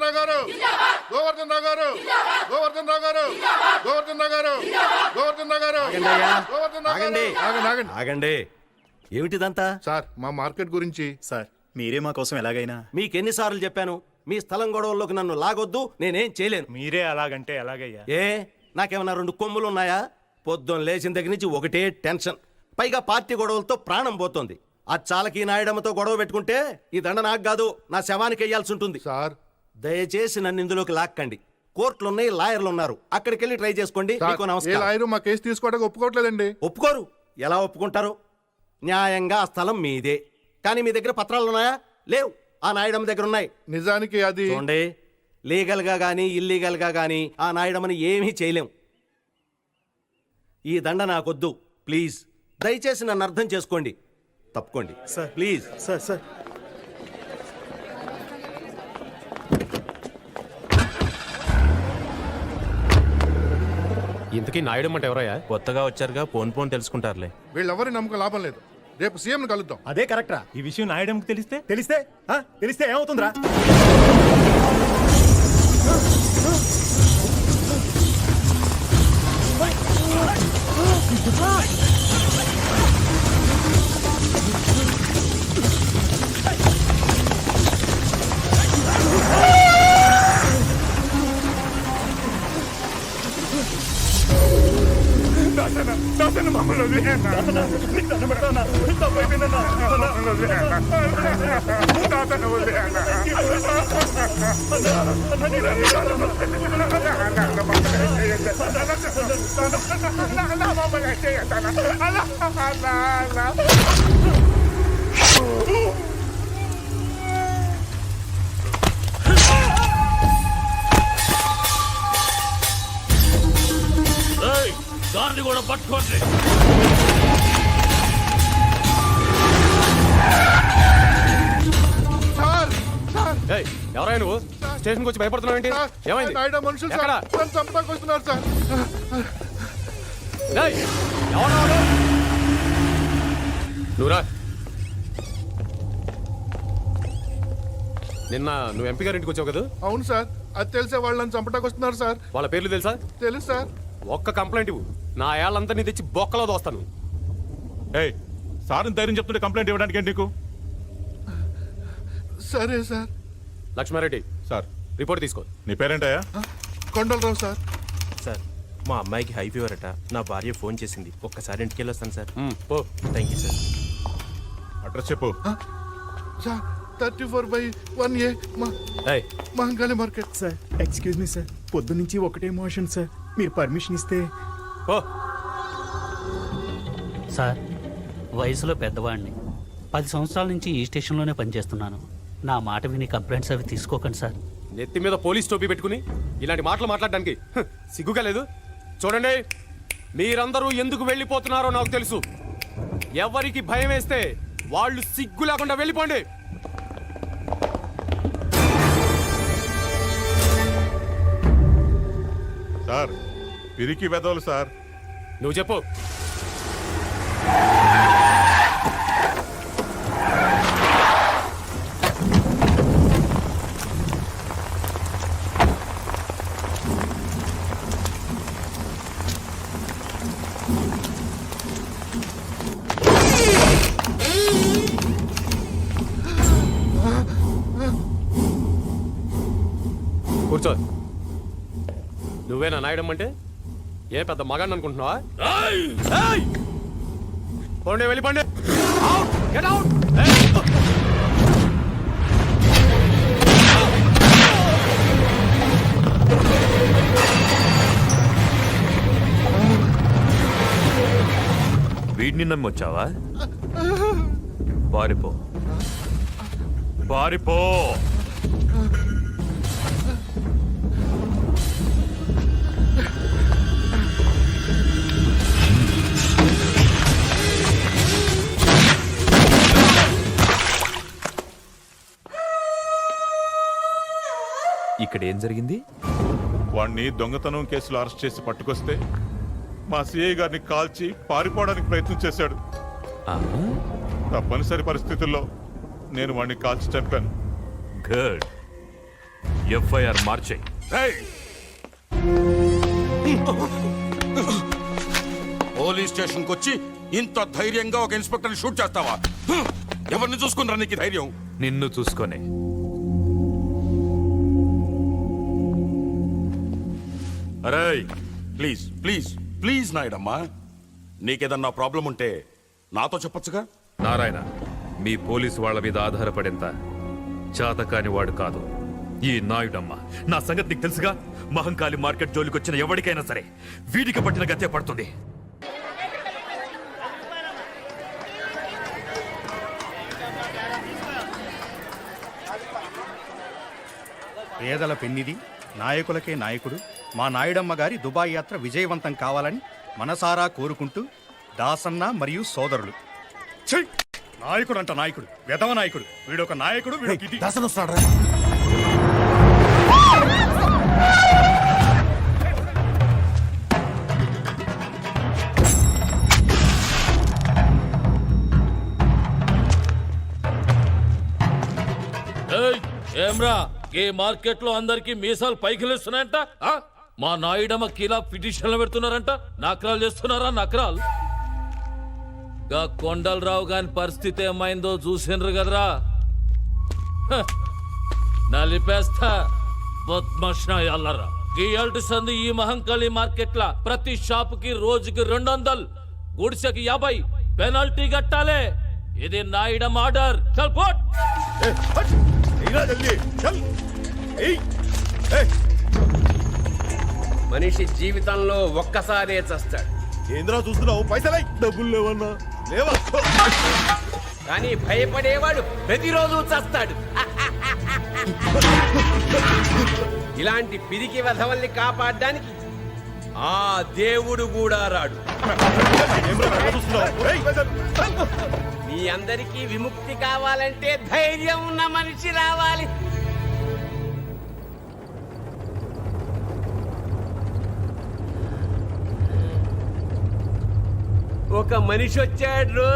గోవర్ధన్ రావు గారు, గోవర్ధన్ రావు గారు, గోవర్ధన్ రావు గారు, గోవర్ధన్ రావు గారు, గోవర్ధన్ రావు గారు, గోవర్ధన్ రావు గారు. ఆగండి ఆగండి. ఏమిటిదంతా? సార్ మా మార్కెట్ గురించి. సార్ మీరే మా కోసం ఎలాగైనా. మీకెన్నిసార్లు చెప్పాను మీ స్థలం గొడవల్లోకి నన్ను లాగొద్దు, నేనేం చేయలేను. మీరే అలాగంటే ఎలాగయ్యా? ఏ నాకేమన్నా 2 కొమ్ములు ఉన్నాయా? పొద్దున్న లేచిన దగ్గర నుంచి ఒకటే టెన్షన్, పైగా పార్టీ గొడవలతో ప్రాణం పోతోంది. ఆ చాలకి నాయడమ్మతో గొడవ పెట్టుకుంటే ఈ దండ నాకు కాదు, నా శవానికి వేయాల్సి ఉంటుంది. సార్ దయచేసి నన్ను ఇందులోకి లాక్కండి. కోర్టులున్నాయి, లాయర్లు ఉన్నారు, అక్కడికి వెళ్ళి ట్రై చేసుకోండి. మీకు ఏ నమస్కారం. లాయరు మా కేసు తీసుకోవడానికి ఒప్పుకోవట్లేదండి. ఒప్పుకోరు? ఎలా ఒప్పుకుంటారు? న్యాయంగా ఆ స్థలం మీదే, కానీ మీ దగ్గర పత్రాలు ఉన్నాయా? లేవు. ఆ నాయడమ్మ దగ్గర ఉన్నాయి. నిజానికి అది చూడండి, లీగల్ గా గానీ ఇల్లీగల్ గా గానీ ఆ నాయడమని ఏమీ చేయలేం. ఈ దండ నాకొద్దు, ప్లీజ్. దయచేసి నన్ను అర్థం చేసుకోండి. తప్పుకోండి సార్. ప్లీజ్. సార్ సార్ ఇంతకీ నాయుడు అంటే ఎవరయ్యా? కొత్తగా వచ్చారుగా, పోన్ తెలుసుకుంటారులే. వీళ్ళెవరి నమ్మకం లాభం లేదు. రేపు సీఎం కలుద్దాం. అదే కరెక్టరా? ఈ విషయం నాయడంకి తెలిస్తే తెలిస్తే ఏమవుతుందిరా? దాన్ని కూడా పట్టుకోండి. ఎవరైనా నువ్వు స్టేషన్కి వచ్చి భయపడుతున్నావు ఏంటి? ఏమైంది? నాయుడు మనుషులు సార్ నన్ను చంపడానికి వస్తున్నారు సార్. నువ్వురా. నిన్న నువ్వు ఎంపీ గారి ఇంటికి వచ్చావు కదా? అవును సార్, అది తెలిసే వాళ్ళు నన్ను చంపడానికి వస్తున్నారు సార్. వాళ్ళ పేర్లు తెలుసా? తెలుసు సార్. ఒక్క కంప్లైంట్ ఇవ్వు, నా ఏళ్ళందరినీ తెచ్చి బొక్కలో దోస్తాను. ఏయ్, సార్ని ధైర్యం చెప్తుంటే కంప్లైంట్ ఇవ్వడానికి ఏంటి నీకు? సరే సార్. లక్ష్మారెడ్డి సార్, రిపోర్ట్ తీసుకో. నీ పేరేంటయ్యా? కొండలరావు సార్. సార్, మా అమ్మాయికి హై ఫీవర్ అట. నా భార్య ఫోన్ చేసింది, ఒక్కసారి ఇంటికి వెళ్ళొస్తాను సార్. పో. Thank you sir. అడ్రస్ చెప్పు. Sir 34/1A Mahankali market. Sir excuse me sir, పొద్దు నుంచి ఒకటే మోషన్ సార్. మీరు పర్మిషన్ ఇస్తే. పో. సార్, వయసులో పెద్దవాడిని, 10 సంవత్సరాల నుంచి ఈ స్టేషన్లోనే పనిచేస్తున్నాను. నా మాట విని కంప్లైంట్స్ అవి తీసుకోకండి సార్. నెత్తి మీద పోలీస్ టోపీ పెట్టుకుని ఇలాంటి మాటలు మాట్లాడడానికి సిగ్గుగా లేదు? చూడండి, మీరందరూ ఎందుకు వెళ్ళిపోతున్నారో నాకు తెలుసు. ఎవరికి భయం వేస్తే వాళ్ళు సిగ్గు లేకుండా వెళ్ళిపోండి. సార్, పిరికి వెదవులు సార్. నువ్వు చెప్పు. కూర్చో. నువ్వేనా నాయడం అంటే? ఏ పెద్ద మగాన్ని అనుకుంటున్నావా? పోండి, వెళ్ళిపోండి. వీడిని నమ్మి వచ్చావా? పారిపో, పారిపో. ఇక్కడ ఏం జరిగింది? వాణ్ణి దొంగతనం కేసులో అరెస్ట్ చేసి పట్టుకొస్తే మా సిఐ గారిని కాల్చి పారిపోవడానికి ప్రయత్నం చేశాడు. తప్పనిసరి పరిస్థితుల్లో నేను వాణ్ణి కాల్చి చంపాను. గుడ్. ఎఫ్ఐఆర్ మార్చేయి. పోలీస్ స్టేషన్ కు వచ్చి ఇంత ధైర్యంగా ఒక ఇన్స్పెక్టర్ షూట్ చేస్తావా? ఎవరిని చూసుకుని నీకు ధైర్యం? నిన్ను చూసుకొని. అరే ప్లీజ్ ప్లీజ్ ప్లీజ్ నాయుడమ్మా, నీకేదన్నా ప్రాబ్లం ఉంటే నాతో చెప్పొచ్చుగా. నారాయణ, మీ పోలీసు వాళ్ళ మీద ఆధారపడేంత చాతకాని వాడు కాదు ఈ నాయుడమ్మ. నా సంగతి నీకు తెలుసుగా. మహంకాళి మార్కెట్ జోలికి వచ్చిన ఎవరికైనా సరే వీడికి పట్టిన గతే పడుతుంది. పేదల పెన్నిది, నాయకులకే నాయకుడు మా నాయుడమ్మ గారి దుబాయ్ యాత్ర విజయవంతం కావాలని మనసారా కోరుకుంటూ దాసన్న మరియు సోదరులు. నాయకుడు అంట నాయకుడు, వెధవ నాయకుడు. వీడొక నాయకుడు, వీడొక ఇది. దాసన్ వస్తాడు. ఏమ్రా, ఈ మార్కెట్ లో అందరికి మీసాలు పైకి లేస్తున్నాయంట. మా నాయుడమ్మ కీలా పిటిషన్లు పెడుతున్నారంట. నకరాలు చేస్తున్నారా? నకరాలు. గా కొండలరావు గాని పరిస్థితి ఏమైందో చూసిండ్రు కదరా. నలిపేస్తా బద్మష్నాయాలరా. గీయాల్టి సంది ఈ మహంకాళి మార్కెట్ లా ప్రతి షాప్ కి రోజుకి 200, గుడిసెకి 50 పెనాల్టీ కట్టాలే. ఇది నాయుడమ్మ ఆర్డర్. చల్ పోట్. మనిషి జీవితంలో ఒక్కసారే చస్తాడు. ఏంద్రా చూస్తున్నావు? పైసలై డబ్బులు లేవన్నా లేవా? కానీ భయపడేవాడు ప్రతిరోజు చస్తాడు. ఇలాంటి పిరికి వెధవల్ని కాపాడడానికి ఆ దేవుడు కూడా రాడు. మీ అందరికీ విముక్తి కావాలంటే ధైర్యం ఉన్న మనిషి రావాలి. ఒక మనిషి వచ్చాడు.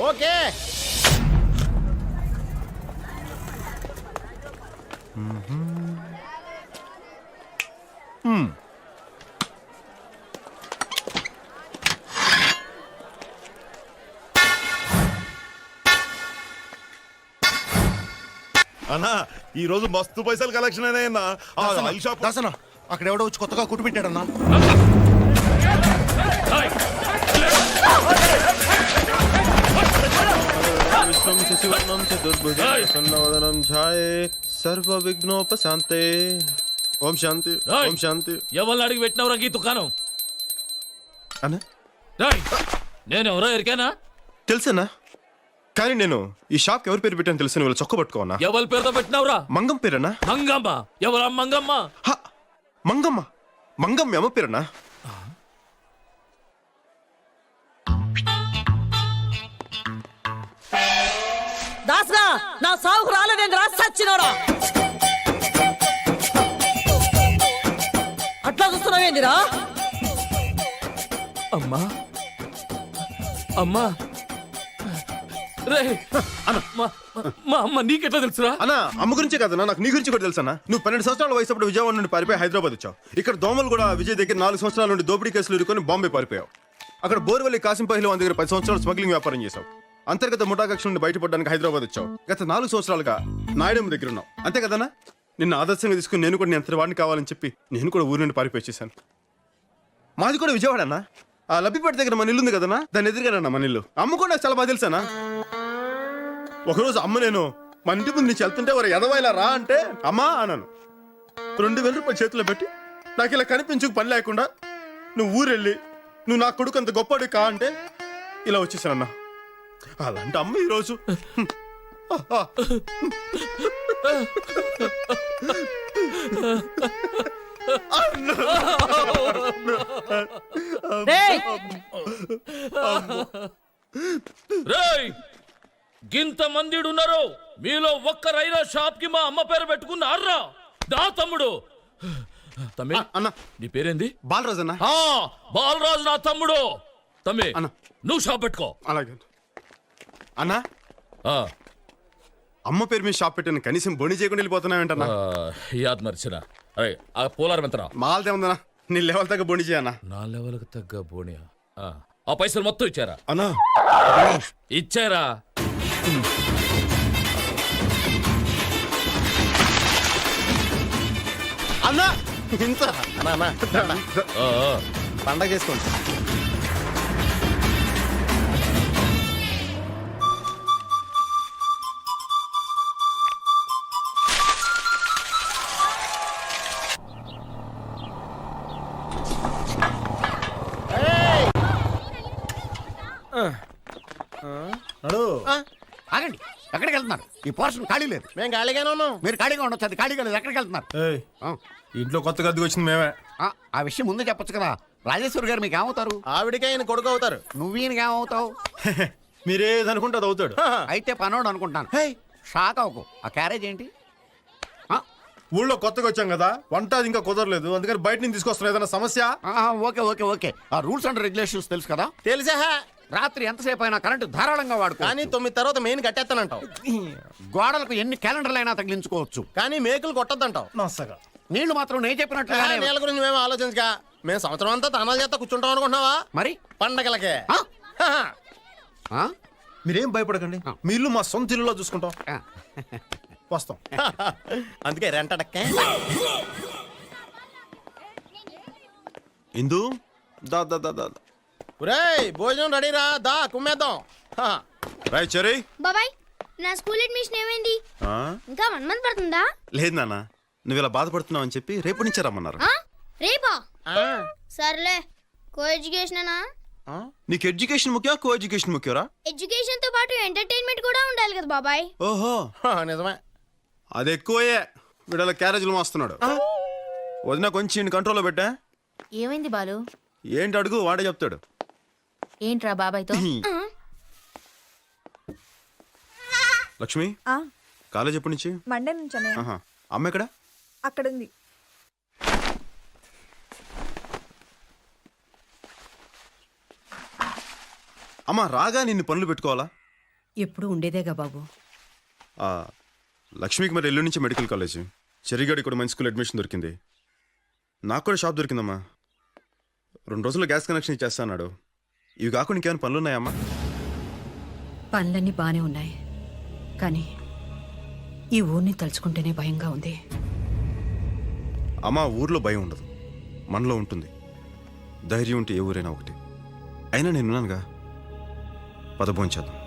ఓకే. అన్నా ఈ రోజు మస్తు పైసలు కలెక్షన్ అయినా. దాసన అక్కడ ఎవడో వచ్చి కొత్తగా కుట్టు పెట్టాడన్నా. సర్వ విఘ్నోపశాంతే. ఓం శాంతి, ఓం శాంతి. ఎవరిని అడిగి పెట్టినవరా ఈ దుకాణం? అన్న నేనెవరో ఎరికేనా? తెలుసన్నా, కానీ నేను ఈ షాప్ ఎవరి పేరు పెట్టాను తెలుసు. వీళ్ళు చొక్క పట్టుకోనా? ఎవరి పేరుతో పెట్టినవరా? మంగం పేరన్నా. మంగమ్మ? ఎవరా మంగమ్మ? మంగమ్మ. మంగమ్మ అమ్మ పేరన్నా. దాసనా, నా సాగుకు రాలేదేంద్ర సచ్చినోడా. అట్లా చూస్తున్నావేందిరా? అమ్మా అమ్మా రే మా అమ్మ నీకెట్లా తెలుసురా? అన్నా అమ్మ గురించే కదన్నా, నాకు నీ గురించి కూడా తెలుసన్నా. నువ్వు 12 సంవత్సరాల వయసు అప్పుడు విజయవాడ నుండి పారిపోయి హైదరాబాద్ వచ్చావు. ఇక్కడ దోమలు కూడా విజయ్ దగ్గర 4 సంవత్సరాల నుండి దోపిడీ కేసులు ఇరుకొని బాంబే పారిపోయావు. అక్కడ బోర్వెల్లి కాసిం పహిల్వాన్ దగ్గర 10 సంవత్సరాలు స్మగ్లింగ్ వ్యాపారం చేశావు. అంతర్గత ముఠాకక్ష నుండి బయటపడడానికి హైదరాబాద్ వచ్చావు. గత 4 సంవత్సరాలుగా నాయుడమ్మ దగ్గర ఉన్నావు. అంతే కదన్నా? నిన్ను ఆదర్శంగా తీసుకుని నేను కూడా ఎంత వాడిని కావాలని చెప్పి నేను కూడా ఊరి నుండి పారిపోయి వచ్చేసాను. మాది కూడా విజయవాడ అన్న. ఆ లబ్బిపేట దగ్గర మన ఇల్లు ఉంది కదన్నా, దాన్ని ఎదురుగానన్నా మన ఇల్లు. అమ్మ కూడా నాకు చాలా బాగా తెలుసానా. ఒకరోజు అమ్మ నేను మన ఇంటి ముందు నుంచి వెళ్తుంటే వారు ఎదవాయిలా రా అంటే అమ్మా అన్నాను. 2000 రూపాయలు చేతిలో పెట్టి నాకు ఇలా కనిపించుకు పని లేకుండా నువ్వు ఊరెళ్ళి నువ్వు నా కొడుకు అంత గొప్పడు కా అంటే ఇలా వచ్చేసానన్నా. అలాంటి అమ్మ ఈరోజు గింత మందిడున్నారు, మీలో ఒక్కరైనా షాప్ కి మా అమ్మ పేరు పెట్టుకున్నారా? దా తమ్ముడు. తమ్మి అన్న నీ పేరేంది? బాలరాజ్ అన్న. ఆ, బాలరాజు నా తమ్ముడు. తమ్మి అన్న. నువ్వు షాప్ పెట్టుకో. అలాగే అన్నా. ఆ, అమ్మ పేరు మీద షాప్ పెట్టాను, కనీసం బొని చేయకుండా వెళ్ళిపోతున్నావేంటన్నా? యాద్ మర్చినా. అరే ఆ పోలారం ఎంతరా? మాల్దే ఉందన్నా, నీ లెవెల్ తగ్గ బొని చేయన్నా. నా లెవెల్కి తగ్గ బోనియా? ఆ పైసలు మొత్తం ఇచ్చారా? అన్నా ఇచ్చారా? అన్నా ఇంత ఆ, ఆ. పండగ చేసుకోండి. ఆగండి, ఎక్కడికి వెళ్తున్నారు? ఈ పోర్షన్ ఖాళీ లేదు. మేము ఖాళీగానే ఉన్నాం. మీరు ఖాళీగా ఉండొచ్చు, అది ఖాళీగా లేదు. ఎక్కడికి వెళ్తున్నారు? ఆ, ఇంట్లో కొత్తగా అద్దెకి వచ్చింది మేమే. ఆ విషయం ముందే చెప్పొచ్చు కదా. రాజేశ్వరి గారు మీకు ఏమవుతారు? ఆవిడకే ఆయన కొడుకు అవుతారు. నువ్వు ఈయనకి ఏమవుతావు? మీరేదనుకుంటే అది అవుతాడు. అయితే పనోడు అనుకుంటాను. షాక్ అవ్వకు. ఆ క్యారేజ్ ఏంటి? ఊళ్ళో కొత్తగా వచ్చాం కదా, వంట అది ఇంకా కుదరలేదు, అందుకని బయట నుంచి తీసుకొస్తున్నాం. ఏదైనా సమస్య? Okay okay okay. ఆ రూల్స్ అండ్ రెగ్యులేషన్స్ తెలుసు కదా. తెలిసా? రాత్రి ఎంతసేపు అయినా కరెంటు ధారాళంగా వాడుకో. కానీ 9 తర్వాత మెయిన్ కట్టేస్తానంటావు. గోడలకు ఎన్ని క్యాలెండర్లు అయినా తగిలించుకోవచ్చు. కానీ మేకులు కొట్టద్దంటావు. నీళ్లు మాత్రం నేను చెప్పినట్లుగా. నేల గురించి మేము ఆలోచించగా మేము సంవత్సరం అంతా తానాలు చేస్తా కూర్చుంటాం అనుకుంటున్నావా? మరి పండగలకే. మీరేం భయపడకండి, మీ ఇల్లు మా సొంత ఇల్లులో చూసుకుంటాం. వస్తాం. అందుకే రెంట్ అడక్కే. ఇందు దా దా దా దా. ఒరేయ్ భోజనం రెడీరా, దా కుమ్మేద్దాం. రాయ్ చెరీ. బాబాయ్ నా స్కూల్ అడ్మిషన్ ఏమైంది? ఇంకా 1 మంత్ పడుతుందా? లేదు నాన్న, నువ్వు ఇలా బాధపడుతున్నావు అని చెప్పి రేపు నుంచి రమ్మన్నారు. రేపా? సర్లే. కో ఎడ్యుకేషనేనా? నీకు ఎడ్యుకేషన్ ముఖ్యం, కో ఎడ్యుకేషన్ ముఖ్యరా? ఎడ్యుకేషన్ తో పాటు ఎంటర్టైన్మెంట్ కూడా ఉండాలి కదా బాబాయ్. ఓహో నిజమే, అది ఎక్కువే. వీడల క్యారేజీలు మోస్తున్నాడు. వదిన కొంచెం కంట్రోల్లో పెట్టా. ఏమైంది బాలు? ఏంటి అడుగు, వాడే చెప్తాడు. ఏంట్రా బాబాయ్తో? లక్ష్మి కాలేజ్ ఎప్పటి నుంచి? మండే నుంచి. అమ్మ ఎక్కడ? అక్కడ ఉంది. అమ్మ రాగా నిన్ను పనులు పెట్టుకోవాలా? ఎప్పుడు ఉండేదేగా బాబు. లక్ష్మికి మరి ఎల్లుండి నుంచి మెడికల్ కాలేజ్, చెరిగాడి కూడా మంచి స్కూల్ అడ్మిషన్ దొరికింది. నాకు కూడా షాప్ దొరికిందమ్మా. 2 రోజుల్లో గ్యాస్ కనెక్షన్ ఇచ్చేస్తా అన్నాడు. ఇవి కాకుండా ఇంకేమైనా పనులు ఉన్నాయమ్మా? పనులన్నీ బానే ఉన్నాయి, కానీ ఈ ఊరిని తలుచుకుంటేనే భయంగా ఉంది. అమ్మా ఊర్లో భయం ఉండదు, మనలో ఉంటుంది. ధైర్యం ఉంటే ఏ ఊరైనా ఒకటి. అయినా నేనున్నానుగా, పదభోంచేద్దాం.